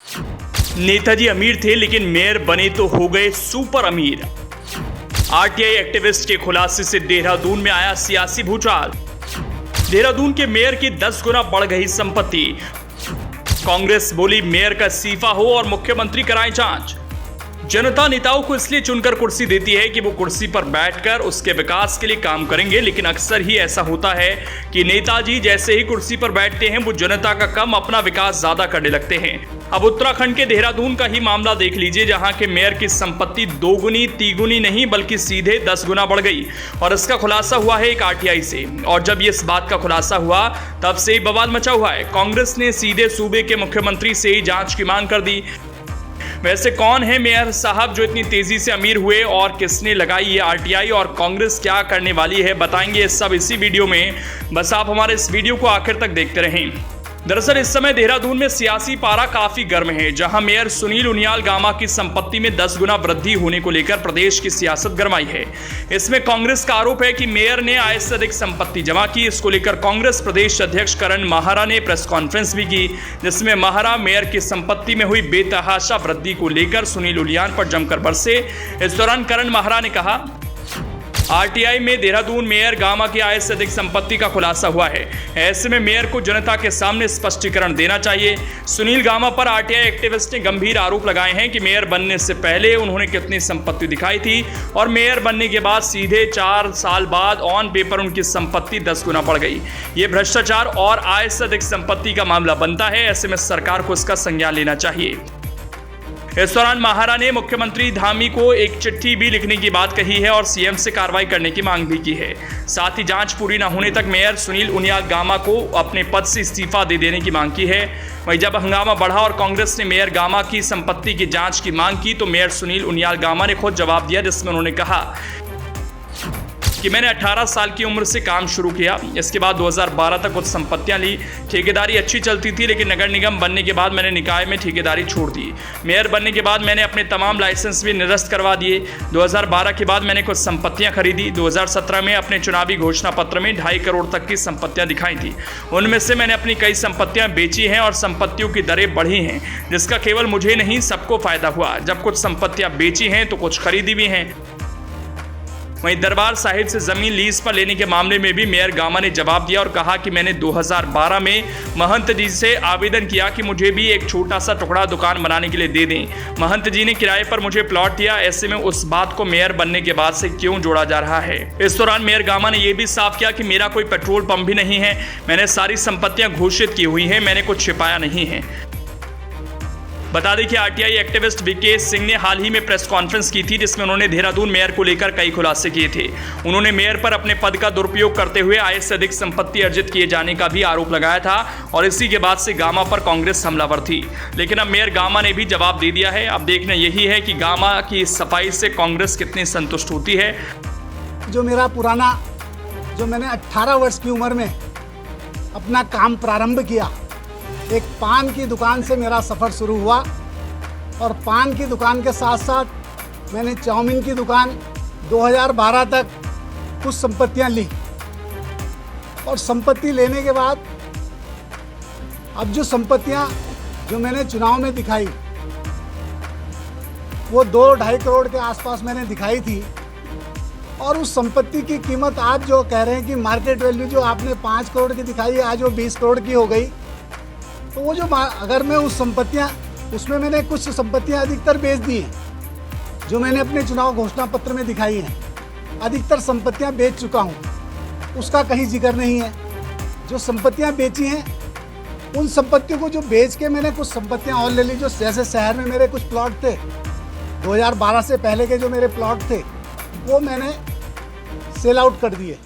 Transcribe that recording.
नेताजी अमीर थे लेकिन मेयर बने तो हो गए सुपर अमीर। आरटीआई एक्टिविस्ट के खुलासे से देहरादून में आया सियासी भूचाल। देहरादून के मेयर की 10 गुना बढ़ गई संपत्ति। कांग्रेस बोली मेयर का इस्तीफा हो और मुख्यमंत्री कराएं जांच। जनता नेताओं को इसलिए चुनकर कुर्सी देती है कि वो कुर्सी पर बैठकर उसके विकास के लिए काम करेंगे, लेकिन अक्सर ही ऐसा होता है कि नेताजी जैसे ही कुर्सी पर बैठते हैं वो जनता का कम अपना विकास ज्यादा करने लगते हैं। अब उत्तराखंड के देहरादून का ही मामला देख लीजिए, जहां के मेयर की संपत्ति 2 गुनी 3 गुनी नहीं बल्कि सीधे 10 गुना बढ़ गई और इसका खुलासा हुआ है एक आरटीआई से। और जब ये इस बात का खुलासा हुआ तब से ही बवाल मचा हुआ है। कांग्रेस ने सीधे सूबे के मुख्यमंत्री से ही जांच की मांग कर दी। वैसे कौन है मेयर साहब जो इतनी तेजी से अमीर हुए और किसने लगाई ये आरटीआई और कांग्रेस क्या करने वाली है, बताएंगे सब इसी वीडियो में। बस आप हमारे इस वीडियो को आखिर तक देखते रहें। दरअसल इस समय देहरादून में सियासी पारा काफी गर्म है, जहां मेयर सुनील उनियाल गामा की संपत्ति में 10 गुना वृद्धि होने को लेकर प्रदेश की सियासत गरमाई है। इसमें कांग्रेस का आरोप है कि मेयर ने आय से अधिक संपत्ति जमा की। इसको लेकर कांग्रेस प्रदेश अध्यक्ष करण माहारा ने प्रेस कॉन्फ्रेंस भी की, जिसमें माहारा मेयर की संपत्ति में हुई बेतहाशा वृद्धि को लेकर सुनील उनियाल पर जमकर बरसे। इस दौरान करण माहारा ने कहा, आरटीआई में देहरादून मेयर गामा की आय से अधिक संपत्ति का खुलासा हुआ है। ऐसे में मेयर को जनता के सामने स्पष्टीकरण देना चाहिए। सुनील गामा पर आरटीआई एक्टिविस्ट ने गंभीर आरोप लगाए हैं कि मेयर बनने से पहले उन्होंने कितनी संपत्ति दिखाई थी और मेयर बनने के बाद सीधे 4 साल बाद ऑन पेपर उनकी संपत्ति 10 गुना बढ़ गई। ये भ्रष्टाचार और आय से अधिक संपत्ति का मामला बनता है। ऐसे में सरकार को इसका संज्ञान लेना चाहिए। इस दौरान माहारा ने मुख्यमंत्री धामी को एक चिट्ठी भी लिखने की बात कही है और सीएम से कार्रवाई करने की मांग भी की है। साथ ही जांच पूरी न होने तक मेयर सुनील उनियाल गामा को अपने पद से इस्तीफा दे देने की मांग की है। वहीं जब हंगामा बढ़ा और कांग्रेस ने मेयर गामा की संपत्ति की जांच की मांग की तो मेयर सुनील उनियाल गामा ने खुद जवाब दिया, जिसमें उन्होंने कहा कि मैंने 18 साल की उम्र से काम शुरू किया। इसके बाद 2012 तक कुछ संपत्तियां ली। ठेकेदारी अच्छी चलती थी, लेकिन नगर निगम बनने के बाद मैंने निकाय में ठेकेदारी छोड़ दी। मेयर बनने के बाद मैंने अपने तमाम लाइसेंस भी निरस्त करवा दिए। 2012 के बाद मैंने कुछ संपत्तियां खरीदी। 2017 में अपने चुनावी घोषणा पत्र में 2.5 करोड़ तक की संपत्तियां दिखाई थी। उनमें से मैंने अपनी कई संपत्तियां बेची हैं और संपत्तियों की दरें बढ़ी हैं, जिसका केवल मुझे नहीं सबको फायदा हुआ। जब कुछ संपत्तियां बेची हैं तो कुछ खरीदी भी हैं। वहीं दरबार साहिब से जमीन लीज पर लेने के मामले में भी मेयर गामा ने जवाब दिया और कहा कि मैंने 2012 में महंत जी से आवेदन किया कि मुझे भी एक छोटा सा टुकड़ा दुकान बनाने के लिए दे दें। महंत जी ने किराए पर मुझे प्लॉट दिया। ऐसे में उस बात को मेयर बनने के बाद से क्यों जोड़ा जा रहा है। इस दौरान मेयर गामा ने यह भी साफ किया कि मेरा कोई पेट्रोल पंप भी नहीं है। मैंने सारी संपत्तियां घोषित की हुई है, मैंने कुछ छिपाया नहीं है। बता दें कि आरटीआई एक्टिविस्ट विकेश सिंह ने हाल ही में प्रेस कॉन्फ्रेंस की थी, जिसमें उन्होंने देहरादून मेयर को लेकर कई खुलासे किए थे। उन्होंने मेयर पर अपने पद का दुरुपयोग करते हुए आय से अधिक संपत्ति अर्जित किए जाने का भी आरोप लगाया था और इसी के बाद से गामा पर कांग्रेस हमलावर थी। लेकिन अब मेयर गामा ने भी जवाब दे दिया है। अब देखना यही है कि गामा की सफाई से कांग्रेस कितनी संतुष्ट होती है। जो मैंने 18 वर्ष की उम्र में अपना काम प्रारंभ किया, एक पान की दुकान से मेरा सफ़र शुरू हुआ और पान की दुकान के साथ साथ मैंने चाउमीन की दुकान 2012 तक कुछ संपत्तियां ली और संपत्ति लेने के बाद अब जो संपत्तियां जो मैंने चुनाव में दिखाई वो 2-2.5 करोड़ के आसपास मैंने दिखाई थी और उस संपत्ति की कीमत आज जो कह रहे हैं कि मार्केट वैल्यू जो आपने 5 करोड़ की दिखाई है आज वो 20 करोड़ की हो गई। तो वो जो अगर मैं उसमें मैंने कुछ संपत्तियां अधिकतर बेच दी हैं जो मैंने अपने चुनाव घोषणा पत्र में दिखाई हैं। अधिकतर संपत्तियां बेच चुका हूं, उसका कहीं जिक्र नहीं है। जो संपत्तियां बेची हैं उन संपत्तियों को जो बेच के मैंने कुछ संपत्तियां और ले ली। जो जैसे शहर में मेरे कुछ प्लॉट थे 2012 से पहले के जो मेरे प्लॉट थे वो मैंने सेल आउट कर दिए।